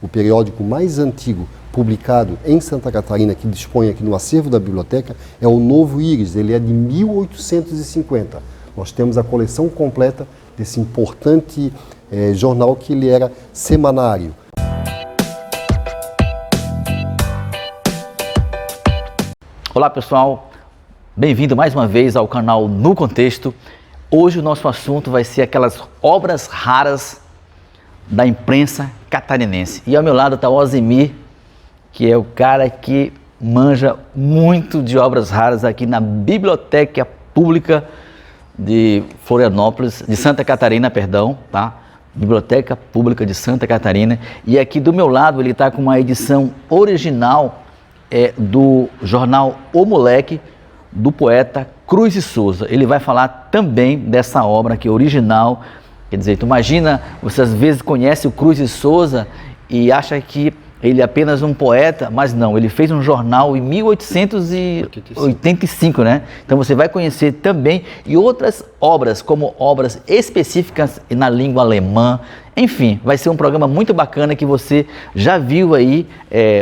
o periódico mais antigo publicado em Santa Catarina, que dispõe aqui no acervo da biblioteca, é o Novo Íris. Ele é de 1850. Nós temos a coleção completa desse importante jornal, que ele era semanário. Olá pessoal, bem-vindo mais uma vez ao canal No Contexto. Hoje o nosso assunto vai ser aquelas obras raras da imprensa catarinense. E ao meu lado está o Ozemir, que é o cara que manja muito de obras raras aqui na Biblioteca Pública de Florianópolis, de Santa Catarina, perdão, tá? Biblioteca Pública de Santa Catarina. E aqui do meu lado ele está com uma edição original do jornal O Moleque, do poeta Cruz e Souza. Ele vai falar também dessa obra aqui original. Quer dizer, tu imagina, você às vezes conhece o Cruz e Souza e acha que ele é apenas um poeta, mas não, ele fez um jornal em 1885, né? Então você vai conhecer também e outras obras, como obras específicas na língua alemã. Enfim, vai ser um programa muito bacana que você já viu aí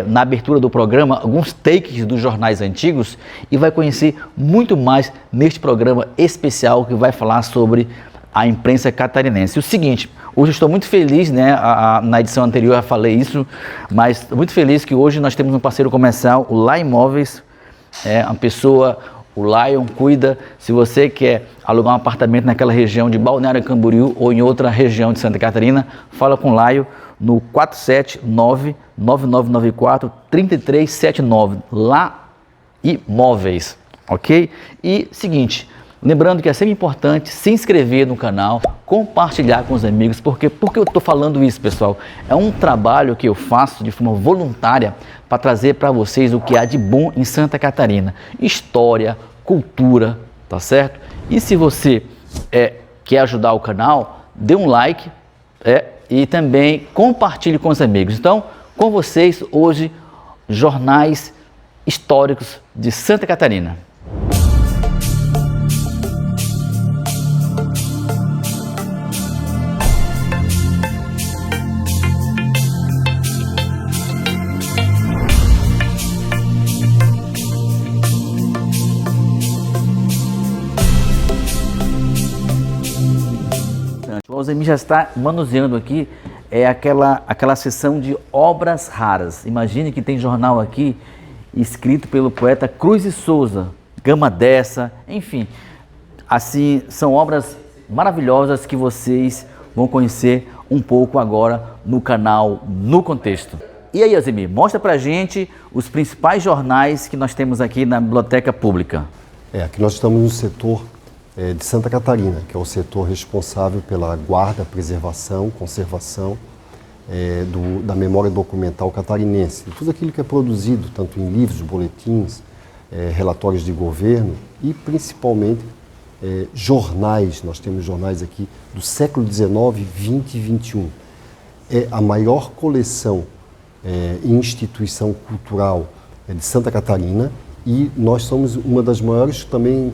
na abertura do programa, alguns takes dos jornais antigos, e vai conhecer muito mais neste programa especial que vai falar sobre a imprensa catarinense. O seguinte, hoje eu estou muito feliz, né? Na edição anterior eu já falei isso, mas estou muito feliz que hoje nós temos um parceiro comercial, o Lá Imóveis, uma pessoa, o Lion cuida. Se você quer alugar um apartamento naquela região de Balneário Camboriú ou em outra região de Santa Catarina, fala com o Lion no 479-9994-3379, Lá Imóveis, ok? E seguinte, lembrando que é sempre importante se inscrever no canal, compartilhar com os amigos. Por que eu estou falando isso, pessoal? É um trabalho que eu faço de forma voluntária para trazer para vocês o que há de bom em Santa Catarina. História, cultura, tá certo? E se você quer ajudar o canal, dê um like e também compartilhe com os amigos. Então, com vocês hoje, jornais históricos de Santa Catarina. O Ozemir já está manuseando aqui aquela seção de obras raras. Imagine que tem jornal aqui escrito pelo poeta Cruz e Souza, Gama dessa, enfim. Assim, são obras maravilhosas que vocês vão conhecer um pouco agora no canal No Contexto. E aí, Ozemir, mostra pra gente os principais jornais que nós temos aqui na Biblioteca Pública. Aqui nós estamos no setor de Santa Catarina, que é o setor responsável pela guarda, preservação, conservação da memória documental catarinense. Tudo aquilo que é produzido, tanto em livros, boletins, relatórios de governo e principalmente jornais. Nós temos jornais aqui do século XIX, XX e XXI. É a maior coleção e instituição cultural de Santa Catarina. E nós somos uma das maiores também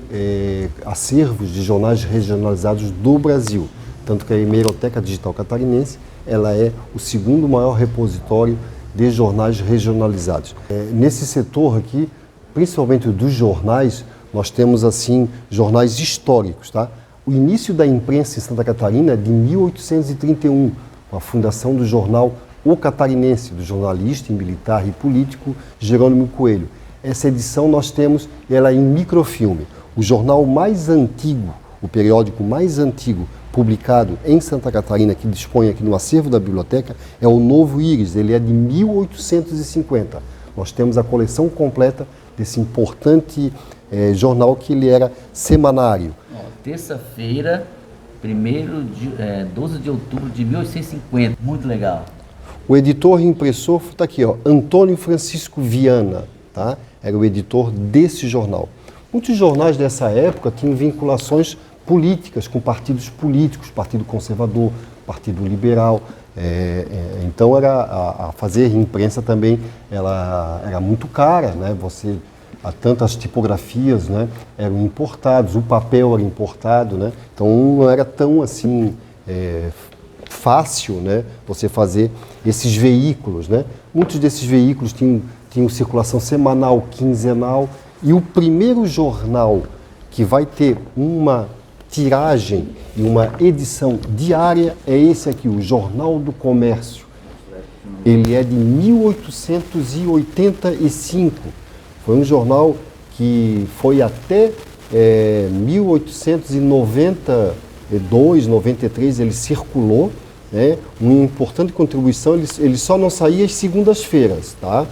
acervos de jornais regionalizados do Brasil. Tanto que a Hemeroteca Digital Catarinense ela é o segundo maior repositório de jornais regionalizados. Nesse setor aqui, principalmente dos jornais, nós temos assim jornais históricos. Tá? O início da imprensa em Santa Catarina é de 1831, com a fundação do jornal O Catarinense, do jornalista e militar e político Jerônimo Coelho. Essa edição nós temos ela em microfilme. O jornal mais antigo, o periódico mais antigo publicado em Santa Catarina, que dispõe aqui no acervo da biblioteca, é o Novo Íris. Ele é de 1850. Nós temos a coleção completa desse importante jornal, que ele era semanário. Terça-feira, 12 de outubro de 1850. Muito legal. O editor e impressor está aqui, Antônio Francisco Viana. Tá? Era o editor desse jornal. Muitos jornais dessa época tinham vinculações políticas com partidos políticos, Partido Conservador, Partido Liberal. Então a fazer imprensa também ela era muito cara, né? Tantas tipografias, né, eram importados, o papel era importado, né? Então não era tão assim fácil, né, você fazer esses veículos, né? Muitos desses veículos tinham circulação semanal, quinzenal, e o primeiro jornal que vai ter uma tiragem e uma edição diária é esse aqui, o Jornal do Comércio. Ele é de 1885. Foi um jornal que foi até 1892, 93, ele circulou, né? Uma importante contribuição, ele só não saía às segundas-feiras, tá?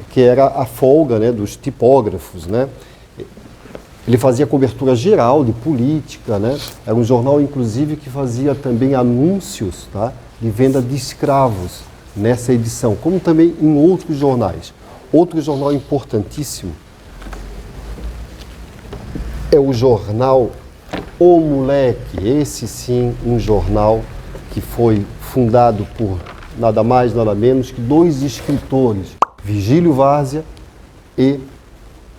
Que era a folga, né, dos tipógrafos, né? Ele fazia cobertura geral de política, né? Era um jornal, inclusive, que fazia também anúncios, tá, de venda de escravos nessa edição, como também em outros jornais. Outro jornal importantíssimo é o jornal O Moleque. Esse sim, um jornal que foi fundado por nada mais, nada menos que dois escritores, Virgílio Várzea e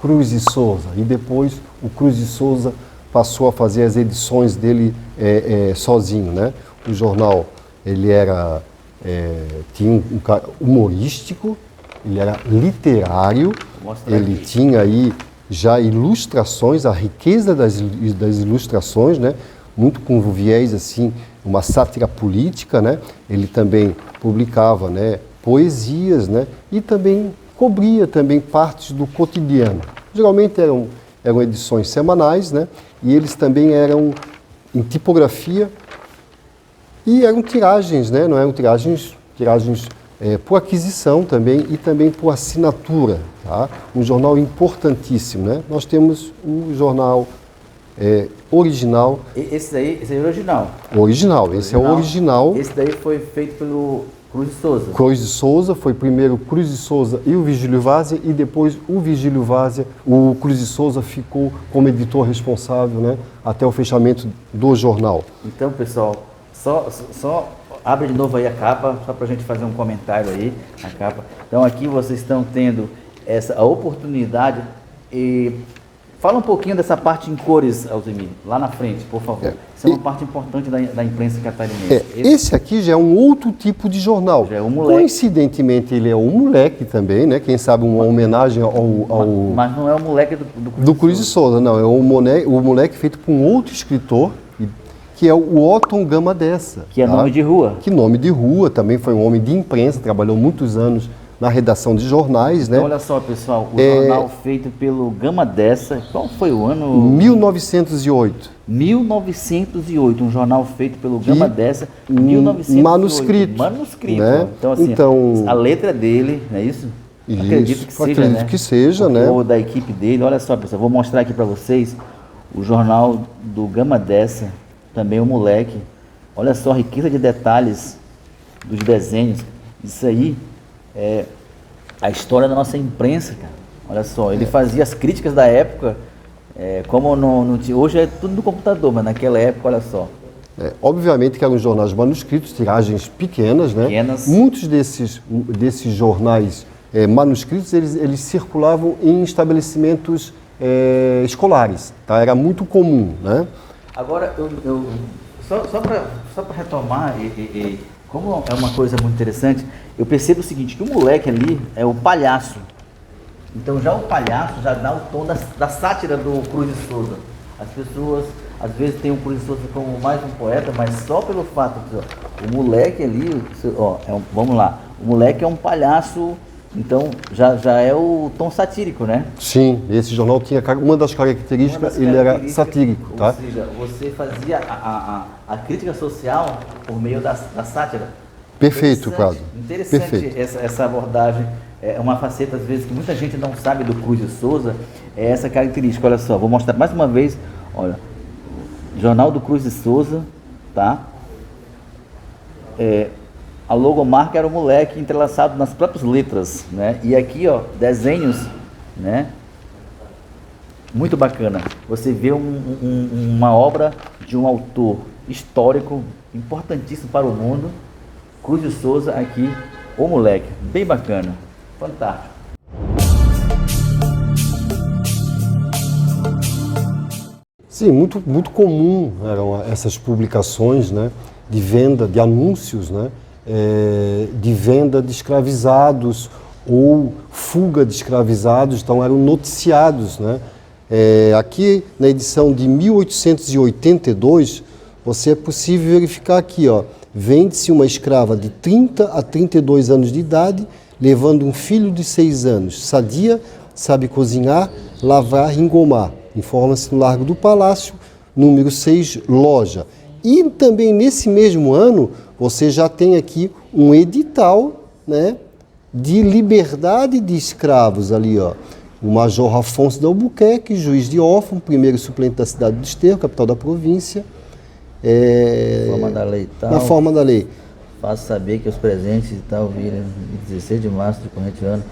Cruz de Souza. E depois o Cruz de Souza passou a fazer as edições dele sozinho, né? O jornal, ele tinha um humorístico, ele era literário, ele tinha aí já ilustrações, a riqueza das ilustrações, né? Muito com viés, assim, uma sátira política, né? Ele também publicava, né, poesias, né? E também cobria também partes do cotidiano. Geralmente eram edições semanais, né? E eles também eram em tipografia e eram tiragens, né? Não eram tiragens por aquisição também e também por assinatura, tá? Um jornal importantíssimo, né? Nós temos o jornal original. Esse aí é original? Original, esse é o original. Esse daí foi feito pelo Cruz de Souza? Cruz de Souza, foi primeiro Cruz de Souza e o Virgílio Várzea, e depois o Virgílio Várzea, o Cruz de Souza ficou como editor responsável, né, até o fechamento do jornal. Então, pessoal, só abre de novo aí a capa, só para a gente fazer um comentário aí, a capa. Então aqui vocês estão tendo a oportunidade e fala um pouquinho dessa parte em cores, Alzemir, lá na frente, por favor. Isso é uma parte importante da imprensa catarinense. Esse aqui já é um outro tipo de jornal. Já é um moleque. Coincidentemente, ele é um moleque também, né? Quem sabe uma homenagem ao... Mas não é o moleque do Cruz de Souza, não. É o moleque feito por um outro escritor, que é o Otton Gama Dessa. Que é nome de rua. Que nome de rua, também foi um homem de imprensa, trabalhou muitos anos na redação de jornais, né? Então, olha só, pessoal, o jornal feito pelo Gama Dessa, qual foi o ano? 1908. 1908, um jornal feito pelo Gama Dessa, 1908. Manuscrito. Né? Então, assim, a letra dele, não é isso? Acredito que seja, acredito que seja, né? Ou da equipe dele. Olha só, pessoal, vou mostrar aqui para vocês o jornal do Gama Dessa, também o moleque. Olha só a riqueza de detalhes dos desenhos. Isso aí é a história da nossa imprensa, cara. Olha só, ele fazia as críticas da época, como não tinha. Hoje é tudo no computador, mas naquela época, olha só. Obviamente que eram jornais manuscritos, tiragens pequenas, né? Muitos desses jornais manuscritos, eles circulavam em estabelecimentos escolares, tá? Era muito comum, né? Agora, só para retomar, como é uma coisa muito interessante, eu percebo o seguinte, que o moleque ali é o palhaço. Então já o palhaço já dá o tom da sátira do Cruz de Souza. As pessoas, às vezes, têm o Cruz de Souza como mais um poeta, mas só pelo fato de, o moleque ali, vamos lá, o moleque é um palhaço, então já é o tom satírico, né? Sim, esse jornal tinha uma das características, ele era satírico, tá? Ou seja, você fazia a crítica social por meio da sátira. Perfeito, Prado. Interessante. Perfeito. Essa abordagem, é uma faceta, às vezes, que muita gente não sabe do Cruz de Souza, é essa característica. Olha só, vou mostrar mais uma vez, olha, Jornal do Cruz de Souza, tá? A logomarca era o moleque entrelaçado nas próprias letras, né? E aqui, ó, desenhos, né? Muito bacana. Você vê uma obra de um autor histórico importantíssimo para o mundo, Cruz de Souza, aqui, o moleque. Bem bacana. Fantástico. Sim, muito comum eram essas publicações, né? de venda, de anúncios, né? De venda de escravizados ou fuga de escravizados, então eram noticiados, né? Aqui na edição de 1882, você é possível verificar aqui, ó, vende-se uma escrava de 30 a 32 anos de idade, levando um filho de 6 anos, sadia, sabe cozinhar, lavar e engomar. Informa-se no Largo do Palácio, número 6, loja. E também nesse mesmo ano, você já tem aqui um edital, né, de liberdade de escravos ali, ó. O Major Afonso de Albuquerque, juiz de órfão, primeiro suplente da cidade de Desterro, capital da província. Forma da lei tal. Na forma da lei. Faço saber que os presentes e tal virem 16 de março do corrente ano,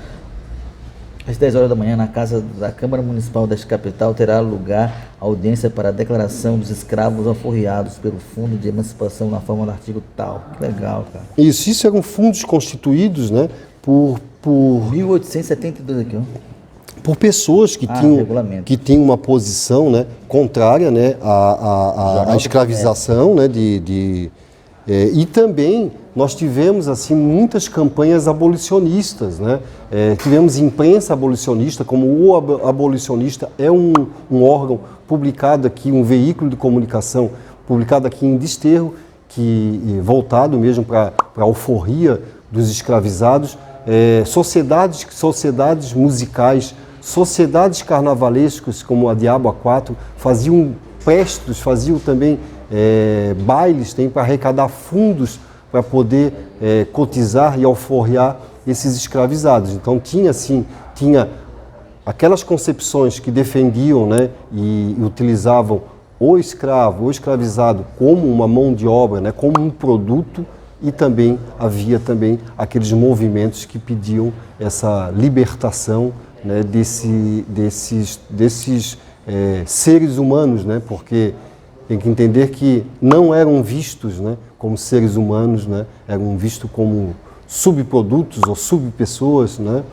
às 10 horas da manhã, na casa da Câmara Municipal desta capital, terá lugar audiência para a declaração dos escravos alforriados pelo Fundo de Emancipação na forma do artigo tal. Que legal, cara. Isso eram fundos constituídos, né, por 1872 aqui, ó. Por pessoas que tinham uma posição, né, contrária, né, à escravização, né, e também nós tivemos assim muitas campanhas abolicionistas, né? Tivemos imprensa abolicionista, como o Abolicionista é um órgão publicado aqui, um veículo de comunicação publicado aqui em Desterro, que voltado mesmo para a alforria dos escravizados, sociedades musicais, sociedades carnavalescas como a Diabo A4 faziam prestos, faziam também bailes para arrecadar fundos para poder cotizar e alforriar esses escravizados. Então tinha aquelas concepções que defendiam, né, e utilizavam o escravo, o escravizado como uma mão de obra, né, como um produto, e também havia também aqueles movimentos que pediam essa libertação, né, desses seres humanos, né, porque tem que entender que não eram vistos, né, como seres humanos, né, eram vistos como subprodutos ou subpessoas, né,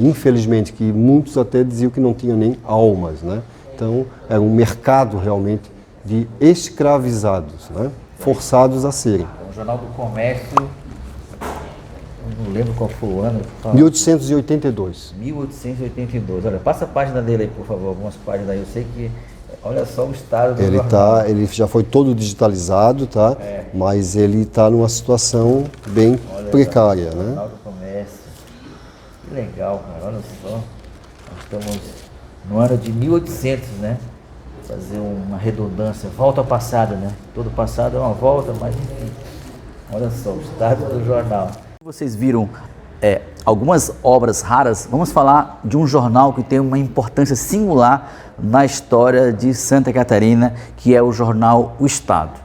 infelizmente, que muitos até diziam que não tinham nem almas, né. Então, era um mercado realmente de escravizados, né, forçados a serem. O Jornal do Comércio, não lembro qual foi o ano. 1882. 1882. Olha, passa a página dele aí, por favor, algumas páginas aí. Eu sei que, olha só o estado do jornal. Ele já foi todo digitalizado, tá? Mas ele está numa situação bem precária, né? Jornal do Comércio. Que legal, cara, olha só. Nós estamos no ano de 1800, né? Fazer uma redundância, volta ao passado, né? Todo passado é uma volta, mas enfim. Olha só, o estado do jornal. Vocês viram algumas obras raras. Vamos falar de um jornal que tem uma importância singular na história de Santa Catarina, que é o jornal O Estado.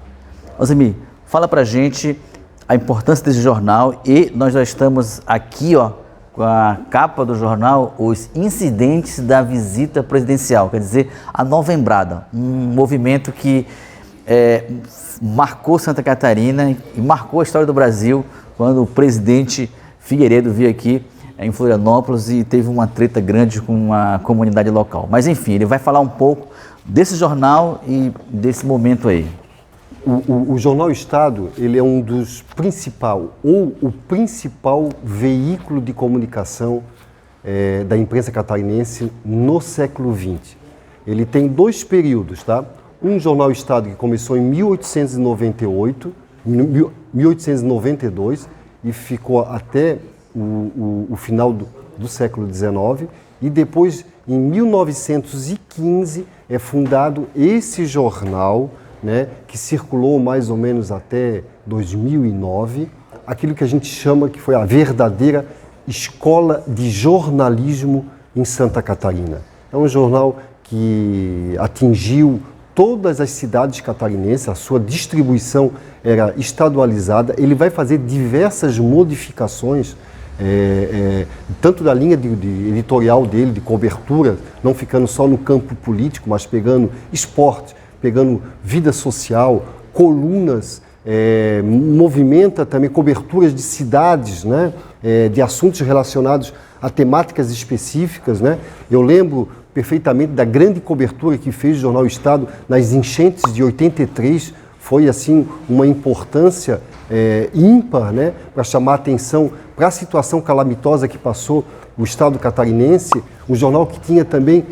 Osemir, fala pra gente a importância desse jornal, e nós já estamos aqui, ó, com a capa do jornal, os incidentes da visita presidencial, quer dizer, a Novembrada, um movimento que marcou Santa Catarina e marcou a história do Brasil, quando o presidente Figueiredo veio aqui em Florianópolis e teve uma treta grande com a comunidade local. Mas enfim, ele vai falar um pouco desse jornal e desse momento aí. O Jornal Estado, ele é um dos o principal veículo de comunicação da imprensa catarinense no século XX. Ele tem 2 períodos, tá? Um Jornal Estado que começou em 1892 e ficou até o final do século XIX, e depois, em 1915, é fundado esse jornal, né, que circulou mais ou menos até 2009, aquilo que a gente chama que foi a verdadeira escola de jornalismo em Santa Catarina. É um jornal que atingiu todas as cidades catarinenses, a sua distribuição era estadualizada. Ele vai fazer diversas modificações, tanto da linha de editorial dele, de cobertura, não ficando só no campo político, mas pegando esporte, pegando vida social, colunas, movimenta também coberturas de cidades, né, de assuntos relacionados a temáticas específicas, né. Eu lembro perfeitamente da grande cobertura que fez o Jornal Estado nas enchentes de 83, foi assim uma importância ímpar, né, para chamar a atenção para a situação calamitosa que passou o estado catarinense, um jornal que tinha também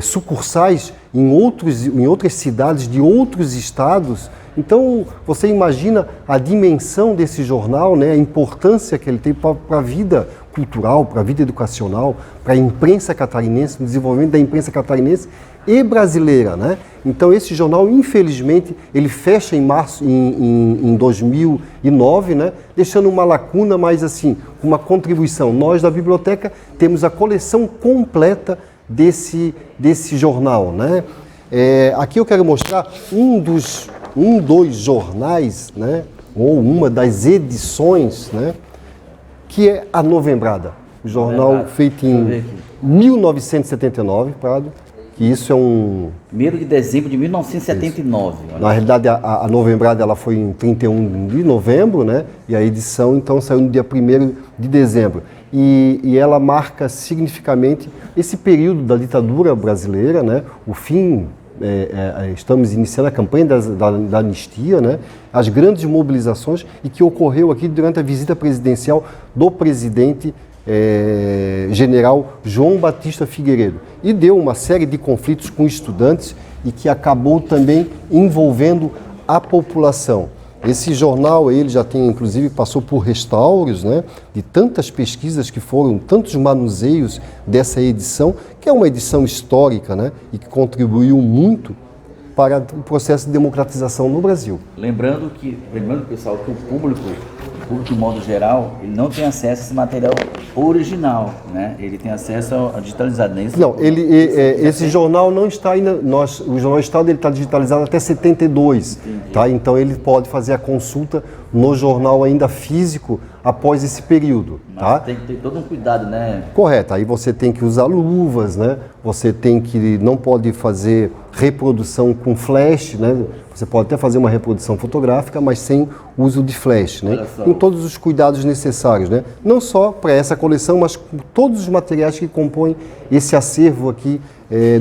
sucursais em outras cidades de outros estados. Então, você imagina a dimensão desse jornal, né, a importância que ele tem para a vida cultural, para a vida educacional, para a imprensa catarinense, no desenvolvimento da imprensa catarinense e brasileira, né? Então, esse jornal, infelizmente, ele fecha em março, em 2009, né, deixando uma lacuna, mas assim, uma contribuição. Nós, da biblioteca, temos a coleção completa desse jornal, né? Aqui eu quero mostrar dois jornais, né, ou uma das edições, né, que é a Novembrada, o jornal feito em 1979, Prado, que isso é 1º de dezembro de 1979. Na realidade, a Novembrada ela foi em 31 de novembro, né, e a edição então saiu no dia 1º de dezembro. E ela marca significativamente esse período da ditadura brasileira, né, o fim. Estamos iniciando a campanha da anistia, né? As grandes mobilizações e que ocorreu aqui durante a visita presidencial do presidente general João Batista Figueiredo. E deu uma série de conflitos com estudantes e que acabou também envolvendo a população. Esse jornal, ele já tem, inclusive, passou por restauros, né, de tantas pesquisas que foram, tantos manuseios dessa edição, que é uma edição histórica, né, e que contribuiu muito para o processo de democratização no Brasil. Lembrando, pessoal, que o público de modo geral, ele não tem acesso a esse material original, né? Ele tem acesso ao digitalizado, não é isso? Não, esse jornal não está ainda, o Jornal Estado está digitalizado até 72, tá? Então ele pode fazer a consulta no jornal ainda físico após esse período, tá? Mas tem que ter todo um cuidado, né? Correto, aí você tem que usar luvas, né? Você não pode fazer reprodução com flash, né? Você pode até fazer uma reprodução fotográfica, mas sem uso de flash, né? Com todos os cuidados necessários, né? Não só para essa coleção, mas com todos os materiais que compõem esse acervo aqui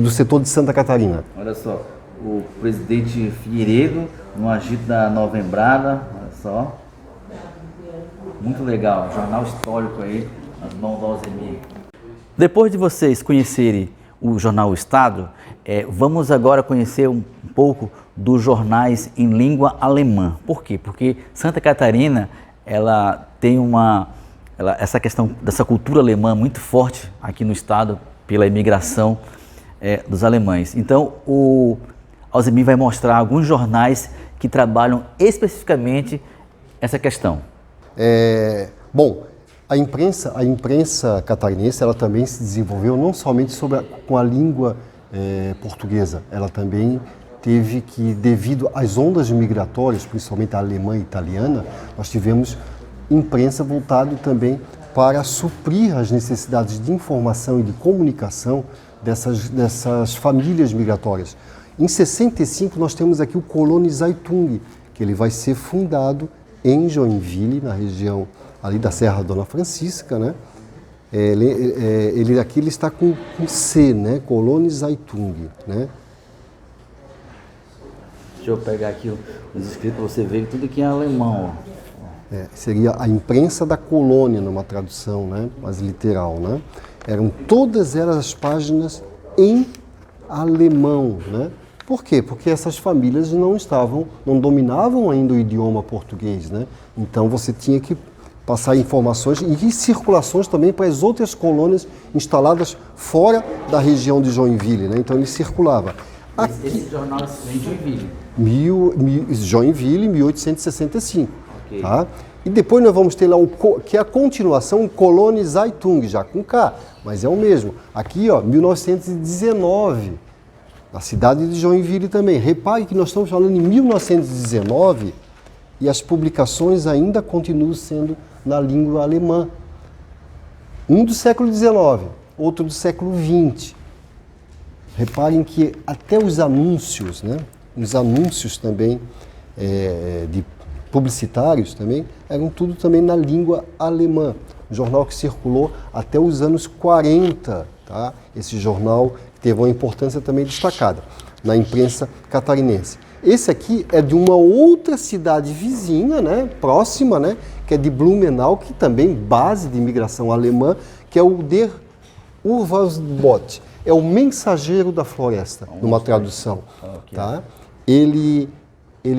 do setor de Santa Catarina. Olha só, o presidente Figueiredo no agito da Novembrada, olha só. Muito legal, jornal histórico aí, nas mãos do Alzemir. Depois de vocês conhecerem o jornal Estado, vamos agora conhecer um pouco dos jornais em língua alemã. Por quê? Porque Santa Catarina, ela tem essa questão dessa cultura alemã muito forte aqui no estado pela imigração dos alemães. Então, o Alzemir vai mostrar alguns jornais que trabalham especificamente essa questão. Bom, a imprensa catarinense, ela também se desenvolveu não somente com a língua portuguesa, ela também teve que, devido às ondas migratórias, principalmente a alemã e italiana, nós tivemos imprensa voltada também para suprir as necessidades de informação e de comunicação dessas famílias migratórias. Em 65 nós temos aqui o Kolonizeitung, que ele vai ser fundado em Joinville, na região ali da Serra Dona Francisca, né? Aqui ele está com C, né? Kolonizeitung, né? Deixa eu pegar aqui os escritos para você ver tudo aqui em alemão. Seria a imprensa da colônia, numa tradução, né? Mais literal, né? Todas elas as páginas em alemão, né? Por quê? Porque essas famílias não dominavam ainda o idioma português, né? Então você tinha que passar informações e circulações também para as outras colônias instaladas fora da região de Joinville, né? Então ele circulava. Esse jornal é em Joinville. Joinville, 1865. Okay. Tá? E depois nós vamos ter lá, que é a continuação, o Kolonizeitung, já com K, mas é o mesmo. Aqui, ó, 1919, na cidade de Joinville também. Repare que nós estamos falando em 1919 e as publicações ainda continuam sendo na língua alemã. Um do século XIX, outro do século XX. Reparem que até os anúncios, né? Os anúncios também de publicitários também eram tudo também na língua alemã. Um jornal que circulou até os anos 40, tá? Esse jornal teve uma importância também destacada na imprensa catarinense. Esse aqui é de uma outra cidade vizinha, né, próxima, né, que é de Blumenau, que também base de imigração alemã, que é o Der Urwaldbote. É o mensageiro da floresta, numa tradução. Okay. Tá? Ele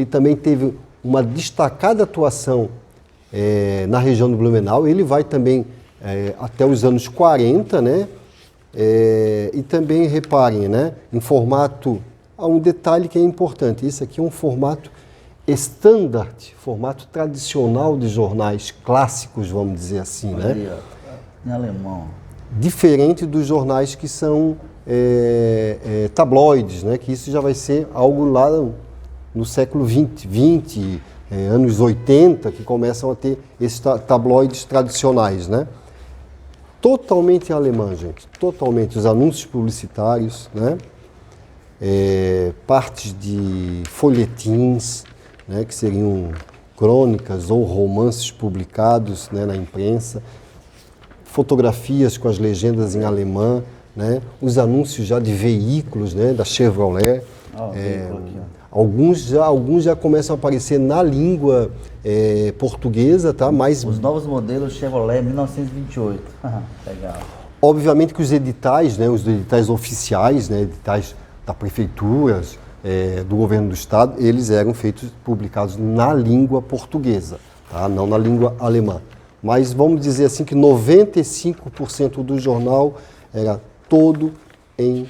também teve uma destacada atuação na região do Blumenau. Ele vai também até os anos 40, né? E também, reparem, né, em formato... Há um detalhe que é importante. Esse aqui é um formato standard, formato tradicional de jornais clássicos, vamos dizer assim, né? Ali, em alemão. Diferente dos jornais que são tabloides, né? Que isso já vai ser algo lá no século XX, anos 80, que começam a ter esses tabloides tradicionais, né? Totalmente em alemão, gente, totalmente. Os anúncios publicitários, né? Partes de folhetins, né? Que seriam crônicas ou romances publicados, né? Na imprensa. Fotografias com as legendas em alemão, né? Os anúncios já de veículos, né? Da Chevrolet. Alguns já começam a aparecer na língua portuguesa, tá? Mas os novos modelos Chevrolet 1928. Legal. Obviamente que os editais, né? Os editais oficiais, né? Editais da prefeitura, do governo do estado, eles eram publicados na língua portuguesa, tá? Não na língua alemã. Mas vamos dizer assim que 95% do jornal era todo em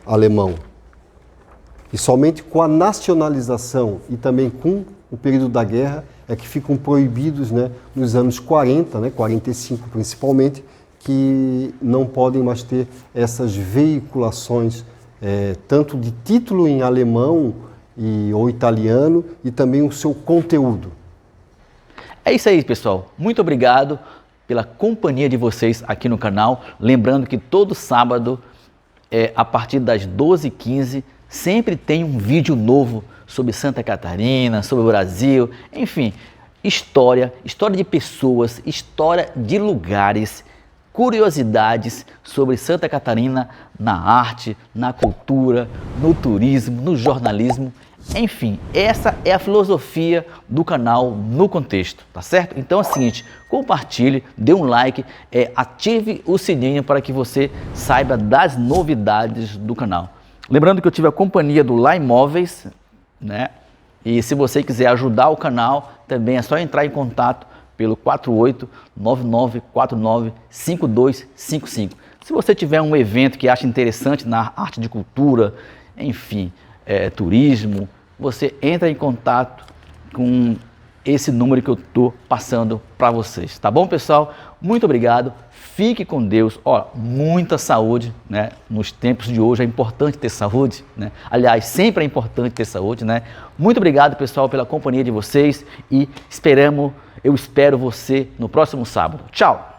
alemão. E somente com a nacionalização e também com o período da guerra é que ficam proibidos, né, nos anos 40, né, 45 principalmente, que não podem mais ter essas veiculações, tanto de título em alemão ou italiano e também o seu conteúdo. É isso aí, pessoal. Muito obrigado pela companhia de vocês aqui no canal. Lembrando que todo sábado, a partir das 12h15, sempre tem um vídeo novo sobre Santa Catarina, sobre o Brasil, enfim, história de pessoas, história de lugares, curiosidades sobre Santa Catarina na arte, na cultura, no turismo, no jornalismo. Enfim, essa é a filosofia do canal No Contexto, tá certo? Então é o seguinte, compartilhe, dê um like, ative o sininho para que você saiba das novidades do canal. Lembrando que eu tive a companhia do Lá Imóveis, né? E se você quiser ajudar o canal, também é só entrar em contato pelo 4899495255. Se você tiver um evento que acha interessante na arte de cultura, enfim, turismo, você entra em contato com esse número que eu estou passando para vocês. Tá bom, pessoal? Muito obrigado. Fique com Deus. Ó, muita saúde, né? Nos tempos de hoje é importante ter saúde, né? Aliás, sempre é importante ter saúde, né? Muito obrigado, pessoal, pela companhia de vocês e eu espero você no próximo sábado. Tchau!